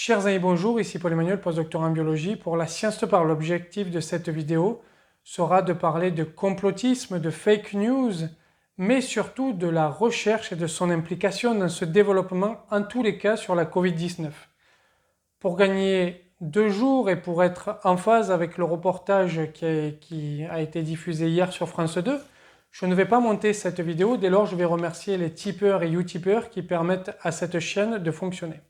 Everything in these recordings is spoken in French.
Chers amis, bonjour, ici Paul Emmanuel, postdoctorant en biologie. Pour la science te parle, l'objectif de cette vidéo sera de parler de complotisme, de fake news, mais surtout de la recherche et de son implication dans ce développement, en tous les cas, sur la Covid-19. Pour gagner 2 jours et pour être en phase avec le reportage qui a été diffusé hier sur France 2, je ne vais pas monter cette vidéo. Dès lors, je vais remercier les tipeurs et utipeurs qui permettent à cette chaîne de fonctionner.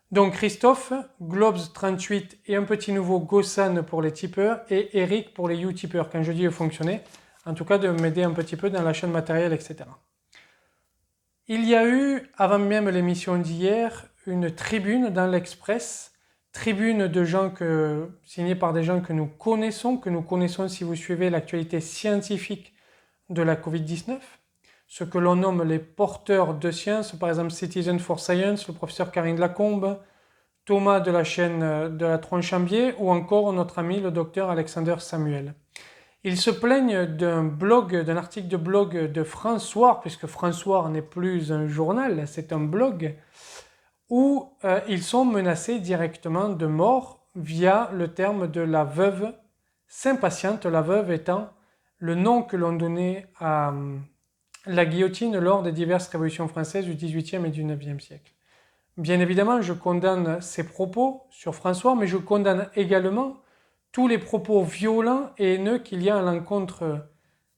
Donc Christophe, Globes38 et un petit nouveau Gossan pour les tipeurs et Eric pour les utipeurs. Quand je dis de fonctionner, en tout cas de m'aider un petit peu dans la chaîne matérielle, etc. Il y a eu, avant même l'émission d'hier, une tribune dans l'Express, tribune de gens signée par des gens que nous connaissons si vous suivez l'actualité scientifique de la Covid-19, ce que l'on nomme les porteurs de science, par exemple Citizen for Science, le professeur Karine Lacombe, Thomas de la chaîne de la Tronchambier ou encore notre ami le docteur Alexander Samuel. Ils se plaignent d'un article de blog de François, puisque François n'est plus un journal, c'est un blog, où ils sont menacés directement de mort via le terme de la veuve Saint-Patiente, la veuve étant le nom que l'on donnait à la guillotine lors des diverses révolutions françaises du XVIIIe et du IXe siècle. Bien évidemment, je condamne ces propos sur François, mais je condamne également tous les propos violents et haineux qu'il y a à l'encontre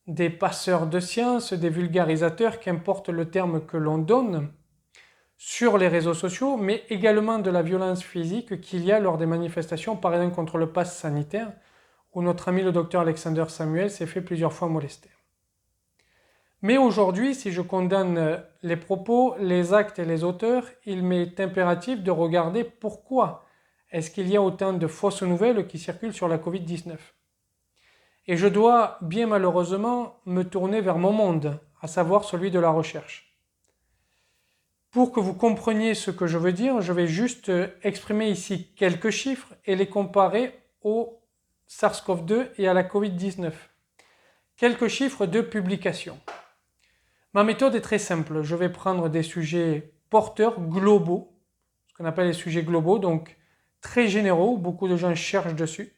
des passeurs de science, des vulgarisateurs, qu'importe le terme que l'on donne, sur les réseaux sociaux, mais également de la violence physique qu'il y a lors des manifestations, par exemple contre le pass sanitaire, où notre ami le docteur Alexander Samuel s'est fait plusieurs fois molester. Mais aujourd'hui, si je condamne les propos, les actes et les auteurs, il m'est impératif de regarder pourquoi est-ce qu'il y a autant de fausses nouvelles qui circulent sur la Covid-19. Et je dois bien malheureusement me tourner vers mon monde, à savoir celui de la recherche. Pour que vous compreniez ce que je veux dire, je vais juste exprimer ici quelques chiffres et les comparer au SARS-CoV-2 et à la Covid-19. Quelques chiffres de publication. Ma méthode est très simple. Je vais prendre des sujets porteurs globaux, ce qu'on appelle les sujets globaux, donc très généraux, beaucoup de gens cherchent dessus.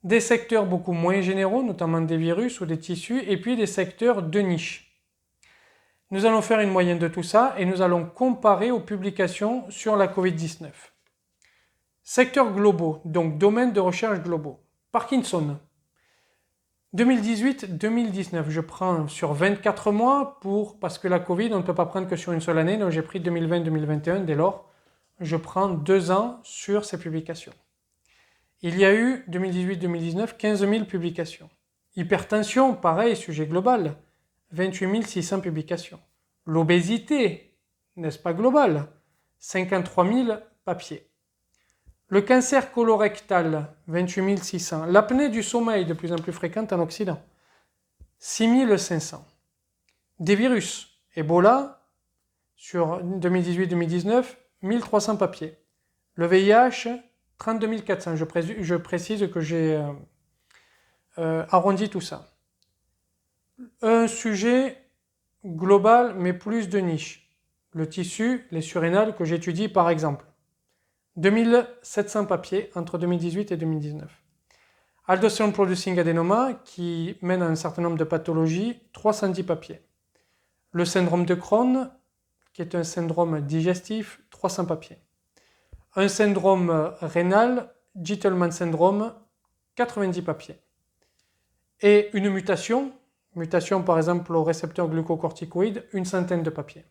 Des secteurs beaucoup moins généraux, notamment des virus ou des tissus, et puis des secteurs de niche. Nous allons faire une moyenne de tout ça et nous allons comparer aux publications sur la Covid-19. Secteurs globaux, donc domaines de recherche globaux. Parkinson. 2018-2019, je prends sur 24 mois parce que la Covid, on ne peut pas prendre que sur une seule année, donc j'ai pris 2020-2021, dès lors, je prends 2 ans sur ces publications. Il y a eu 2018-2019, 15 000 publications. Hypertension, pareil, sujet global, 28 600 publications. L'obésité, n'est-ce pas global, 53 000 papiers. Le cancer colorectal, 28 600. L'apnée du sommeil, de plus en plus fréquente en Occident, 6 500. Des virus, Ebola, sur 2018-2019, 1300 papiers. Le VIH, 32 400. Je précise que j'ai arrondi tout ça. Un sujet global, mais plus de niche. Le tissu, les surrénales que j'étudie par exemple. 2700 papiers entre 2018 et 2019. Aldosterone Producing Adenoma, qui mène à un certain nombre de pathologies, 310 papiers. Le syndrome de Crohn, qui est un syndrome digestif, 300 papiers. Un syndrome rénal, Gitelman syndrome, 90 papiers. Et une mutation par exemple au récepteur glucocorticoïde, 100 de papiers.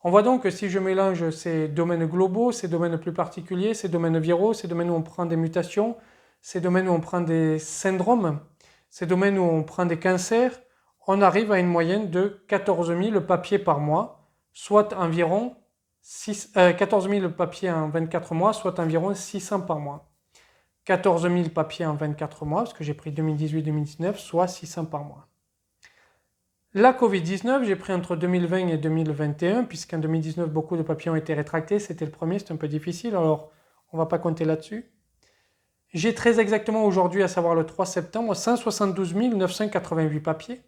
On voit donc que si je mélange ces domaines globaux, ces domaines plus particuliers, ces domaines viraux, ces domaines où on prend des mutations, ces domaines où on prend des syndromes, ces domaines où on prend des cancers, on arrive à une moyenne de 14 000 papiers par mois, soit environ 14 000 papiers en 24 mois, soit environ 600 par mois. 14 000 papiers en 24 mois, parce que j'ai pris 2018-2019, soit 600 par mois. La Covid-19, j'ai pris entre 2020 et 2021, puisqu'en 2019, beaucoup de papiers ont été rétractés. C'était le premier, c'était un peu difficile, alors on ne va pas compter là-dessus. J'ai très exactement aujourd'hui, à savoir le 3 septembre, 172 988 papiers,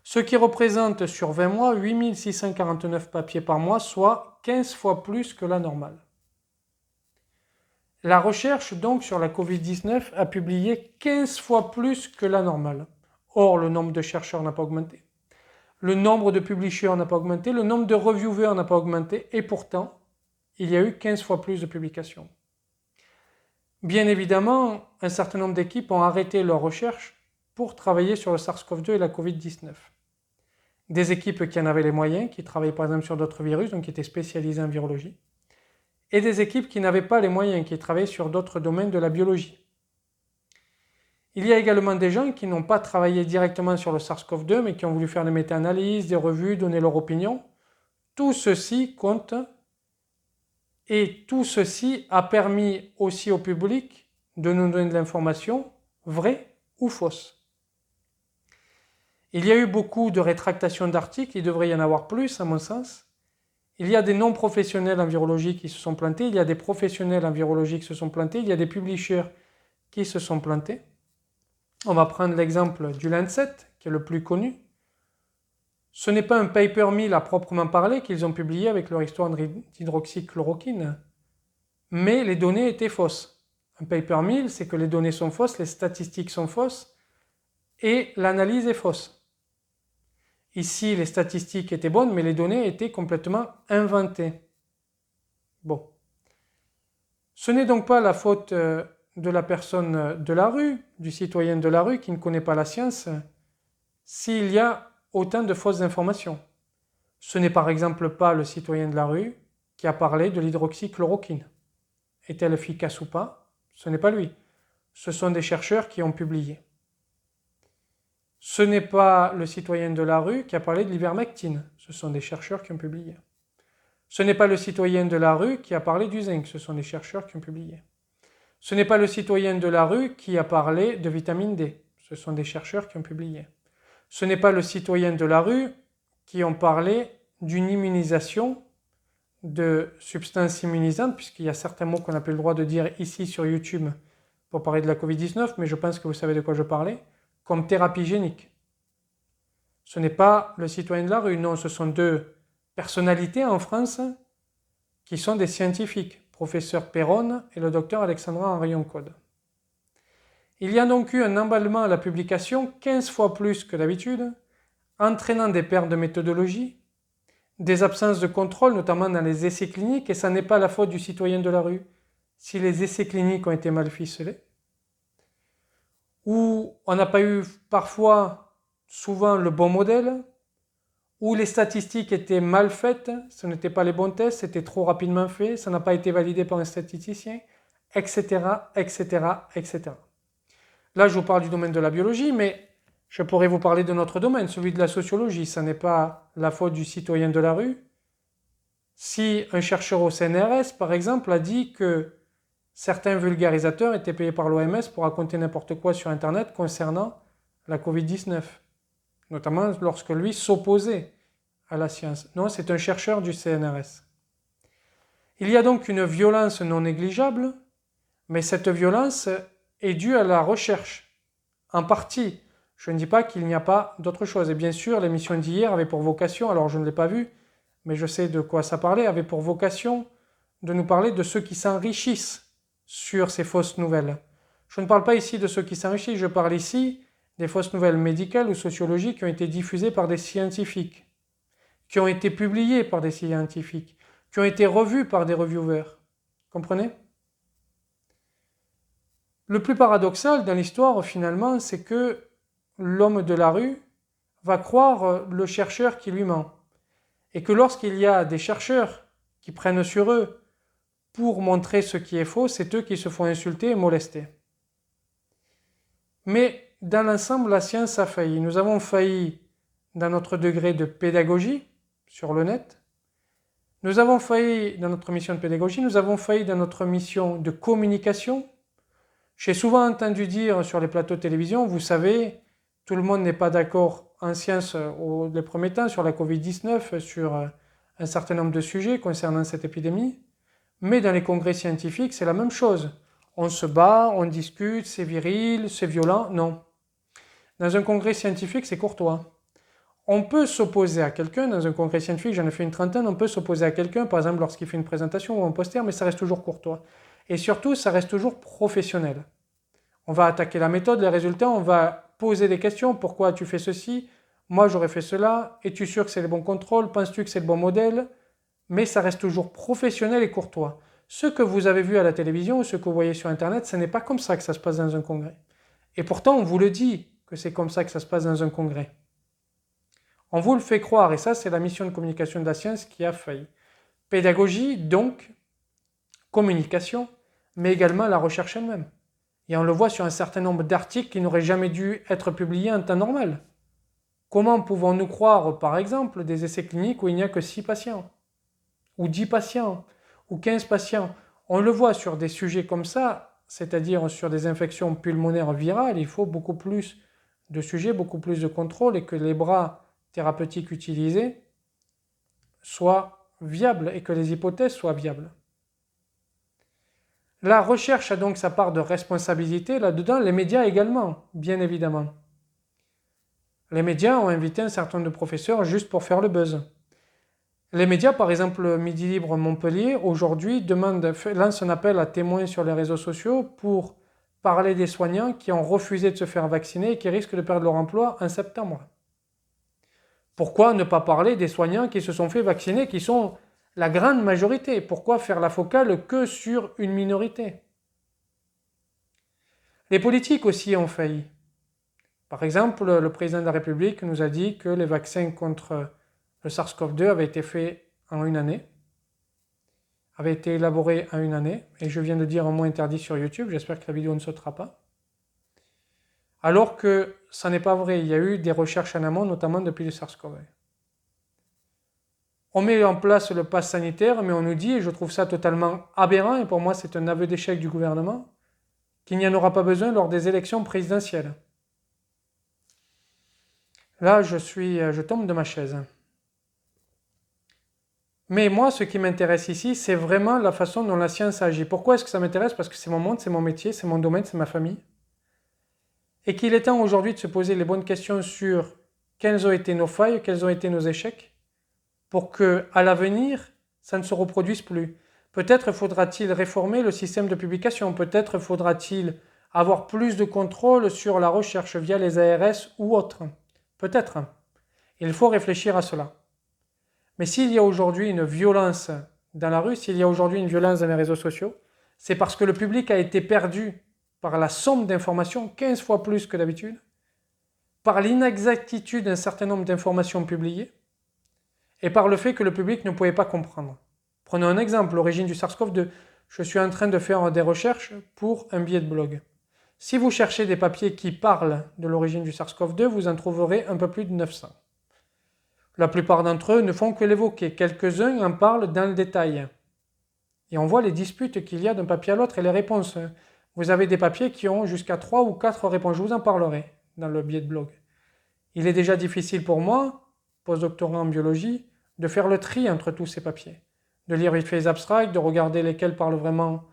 ce qui représente sur 20 mois 8 649 papiers par mois, soit 15 fois plus que la normale. La recherche donc sur la Covid-19 a publié 15 fois plus que la normale. Or, le nombre de chercheurs n'a pas augmenté. Le nombre de publishers n'a pas augmenté. Le nombre de reviewers n'a pas augmenté. Et pourtant, il y a eu 15 fois plus de publications. Bien évidemment, un certain nombre d'équipes ont arrêté leurs recherches pour travailler sur le SARS-CoV-2 et la Covid-19. Des équipes qui en avaient les moyens, qui travaillaient par exemple sur d'autres virus, donc qui étaient spécialisées en virologie, et des équipes qui n'avaient pas les moyens, qui travaillaient sur d'autres domaines de la biologie. Il y a également des gens qui n'ont pas travaillé directement sur le SARS-CoV-2, mais qui ont voulu faire des méta-analyses, des revues, donner leur opinion. Tout ceci compte, et tout ceci a permis aussi au public de nous donner de l'information vraie ou fausse. Il y a eu beaucoup de rétractations d'articles, il devrait y en avoir plus à mon sens. Il y a des non-professionnels en virologie qui se sont plantés, il y a des professionnels en virologie qui se sont plantés, il y a des publishers qui se sont plantés. On va prendre l'exemple du Lancet, qui est le plus connu. Ce n'est pas un paper mill à proprement parler qu'ils ont publié avec leur histoire d'hydroxychloroquine, mais les données étaient fausses. Un paper mill, c'est que les données sont fausses, les statistiques sont fausses, et l'analyse est fausse. Ici, les statistiques étaient bonnes, mais les données étaient complètement inventées. Bon. Ce n'est donc pas la faute de la personne de la rue, du citoyen de la rue qui ne connaît pas la science, s'il y a autant de fausses informations. Ce n'est par exemple pas le citoyen de la rue qui a parlé de l'hydroxychloroquine. Est-elle efficace ou pas? Ce n'est pas lui. Ce sont des chercheurs qui ont publié. Ce n'est pas le citoyen de la rue qui a parlé de l'ivermectine. Ce sont des chercheurs qui ont publié. Ce n'est pas le citoyen de la rue qui a parlé du zinc. Ce sont des chercheurs qui ont publié. Ce n'est pas le citoyen de la rue qui a parlé de vitamine D. Ce sont des chercheurs qui ont publié. Ce n'est pas le citoyen de la rue qui ont parlé d'une immunisation de substances immunisantes, puisqu'il y a certains mots qu'on n'a plus le droit de dire ici sur YouTube pour parler de la Covid-19, mais je pense que vous savez de quoi je parlais, comme thérapie génique. Ce n'est pas le citoyen de la rue, non, ce sont deux personnalités en France qui sont des scientifiques, professeur Perron et le docteur Alexandra Henrion-Code. Il y a donc eu un emballement à la publication 15 fois plus que d'habitude, entraînant des pertes de méthodologie, des absences de contrôle, notamment dans les essais cliniques, et ça n'est pas la faute du citoyen de la rue si les essais cliniques ont été mal ficelés, où on n'a pas eu parfois, souvent, le bon modèle, où les statistiques étaient mal faites, ce n'étaient pas les bons tests, c'était trop rapidement fait, ça n'a pas été validé par un statisticien, etc., etc., etc. Là, je vous parle du domaine de la biologie, mais je pourrais vous parler de notre domaine, celui de la sociologie. Ça n'est pas la faute du citoyen de la rue. Si un chercheur au CNRS, par exemple, a dit que certains vulgarisateurs étaient payés par l'OMS pour raconter n'importe quoi sur Internet concernant la Covid-19, notamment lorsque lui s'opposait à la science. Non, c'est un chercheur du CNRS. Il y a donc une violence non négligeable, mais cette violence est due à la recherche, en partie. Je ne dis pas qu'il n'y a pas d'autre chose. Et bien sûr, l'émission d'hier avait pour vocation, alors je ne l'ai pas vue, mais je sais de quoi ça parlait, avait pour vocation de nous parler de ceux qui s'enrichissent sur ces fausses nouvelles. Je ne parle pas ici de ceux qui s'enrichissent, je parle ici des fausses nouvelles médicales ou sociologiques qui ont été diffusées par des scientifiques, qui ont été publiées par des scientifiques, qui ont été revues par des reviewers. Comprenez ? Le plus paradoxal dans l'histoire, finalement, c'est que l'homme de la rue va croire le chercheur qui lui ment. Et que lorsqu'il y a des chercheurs qui prennent sur eux pour montrer ce qui est faux, c'est eux qui se font insulter et molester. Mais dans l'ensemble, la science a failli. Nous avons failli dans notre degré de pédagogie sur le net. Nous avons failli dans notre mission de pédagogie. Nous avons failli dans notre mission de communication. J'ai souvent entendu dire sur les plateaux de télévision, vous savez, tout le monde n'est pas d'accord en science les premiers temps sur la Covid-19, sur un certain nombre de sujets concernant cette épidémie. Mais dans les congrès scientifiques, c'est la même chose. On se bat, on discute, c'est viril, c'est violent. Non. Dans un congrès scientifique, c'est courtois. On peut s'opposer à quelqu'un, dans un congrès scientifique, j'en ai fait une trentaine, on peut s'opposer à quelqu'un, par exemple lorsqu'il fait une présentation ou un poster, mais ça reste toujours courtois. Et surtout, ça reste toujours professionnel. On va attaquer la méthode, les résultats, on va poser des questions. Pourquoi tu fais ceci? Moi, j'aurais fait cela. Es-tu sûr que c'est le bon contrôle? Penses-tu que c'est le bon modèle? Mais ça reste toujours professionnel et courtois. Ce que vous avez vu à la télévision ou ce que vous voyez sur Internet, ce n'est pas comme ça que ça se passe dans un congrès. Et pourtant, on vous le dit que c'est comme ça que ça se passe dans un congrès. On vous le fait croire, et ça, c'est la mission de communication de la science qui a failli. Pédagogie, donc, communication, mais également la recherche elle-même. Et on le voit sur un certain nombre d'articles qui n'auraient jamais dû être publiés en temps normal. Comment pouvons-nous croire, par exemple, des essais cliniques où il n'y a que 6 patients, ou 10 patients, ou 15 patients? On le voit sur des sujets comme ça, c'est-à-dire sur des infections pulmonaires virales, il faut beaucoup plus de sujets, beaucoup plus de contrôle et que les bras thérapeutiques utilisés soient viables et que les hypothèses soient viables. La recherche a donc sa part de responsabilité là-dedans, les médias également, bien évidemment. Les médias ont invité un certain nombre de professeurs juste pour faire le buzz. Les médias, par exemple Midi Libre Montpellier, aujourd'hui lance un appel à témoins sur les réseaux sociaux pour parler des soignants qui ont refusé de se faire vacciner et qui risquent de perdre leur emploi en septembre. Pourquoi ne pas parler des soignants qui se sont fait vacciner, qui sont la grande majorité? Pourquoi faire la focale que sur une minorité? Les politiques aussi ont failli. Par exemple, le président de la République nous a dit que les vaccins contre le SARS-CoV-2 avaient été faits en une année, avaient été élaborés en une année, et je viens de dire un mot interdit sur YouTube, j'espère que la vidéo ne sautera pas. Alors que ça n'est pas vrai, il y a eu des recherches en amont, notamment depuis le SARS-CoV. On met en place le pass sanitaire, mais on nous dit, et je trouve ça totalement aberrant, et pour moi c'est un aveu d'échec du gouvernement, qu'il n'y en aura pas besoin lors des élections présidentielles. Là, je tombe de ma chaise. Mais moi, ce qui m'intéresse ici, c'est vraiment la façon dont la science agit. Pourquoi est-ce que ça m'intéresse? Parce que c'est mon monde, c'est mon métier, c'est mon domaine, c'est ma famille. Et qu'il est temps aujourd'hui de se poser les bonnes questions sur quelles ont été nos failles, quels ont été nos échecs, pour que, à l'avenir, ça ne se reproduise plus. Peut-être faudra-t-il réformer le système de publication, peut-être faudra-t-il avoir plus de contrôle sur la recherche via les ARS ou autres. Peut-être. Il faut réfléchir à cela. Mais s'il y a aujourd'hui une violence dans la rue, s'il y a aujourd'hui une violence dans les réseaux sociaux, c'est parce que le public a été perdu par la somme d'informations, 15 fois plus que d'habitude, par l'inexactitude d'un certain nombre d'informations publiées, et par le fait que le public ne pouvait pas comprendre. Prenons un exemple, l'origine du SARS-CoV-2. Je suis en train de faire des recherches pour un billet de blog. Si vous cherchez des papiers qui parlent de l'origine du SARS-CoV-2, vous en trouverez un peu plus de 900. La plupart d'entre eux ne font que l'évoquer. Quelques-uns en parlent dans le détail. Et on voit les disputes qu'il y a d'un papier à l'autre et les réponses. Vous avez des papiers qui ont jusqu'à 3 ou 4 réponses. Je vous en parlerai dans le billet de blog. Il est déjà difficile pour moi, postdoctorant en biologie, de faire le tri entre tous ces papiers. De lire vite fait les abstracts, de regarder lesquels parlent vraiment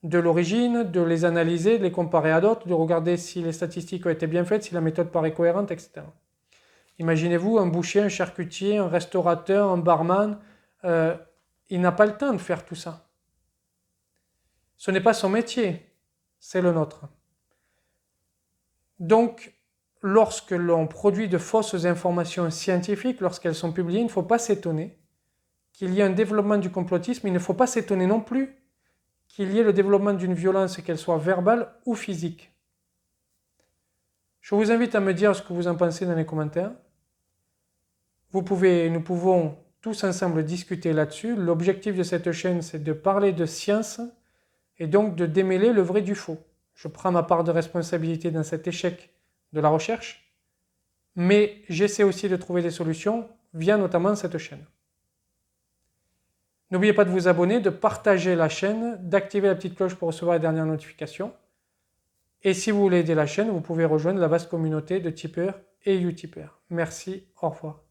de l'origine, de les analyser, de les comparer à d'autres, de regarder si les statistiques ont été bien faites, si la méthode paraît cohérente, etc. Imaginez-vous un boucher, un charcutier, un restaurateur, un barman, il n'a pas le temps de faire tout ça. Ce n'est pas son métier, c'est le nôtre. Donc, lorsque l'on produit de fausses informations scientifiques, lorsqu'elles sont publiées, il ne faut pas s'étonner qu'il y ait un développement du complotisme. Il ne faut pas s'étonner non plus qu'il y ait le développement d'une violence, qu'elle soit verbale ou physique. Je vous invite à me dire ce que vous en pensez dans les commentaires. Nous pouvons tous ensemble discuter là-dessus. L'objectif de cette chaîne, c'est de parler de science et donc de démêler le vrai du faux. Je prends ma part de responsabilité dans cet échec de la recherche, mais j'essaie aussi de trouver des solutions via notamment cette chaîne. N'oubliez pas de vous abonner, de partager la chaîne, d'activer la petite cloche pour recevoir les dernières notifications. Et si vous voulez aider la chaîne, vous pouvez rejoindre la vaste communauté de tipeurs et utipeurs. Merci, au revoir.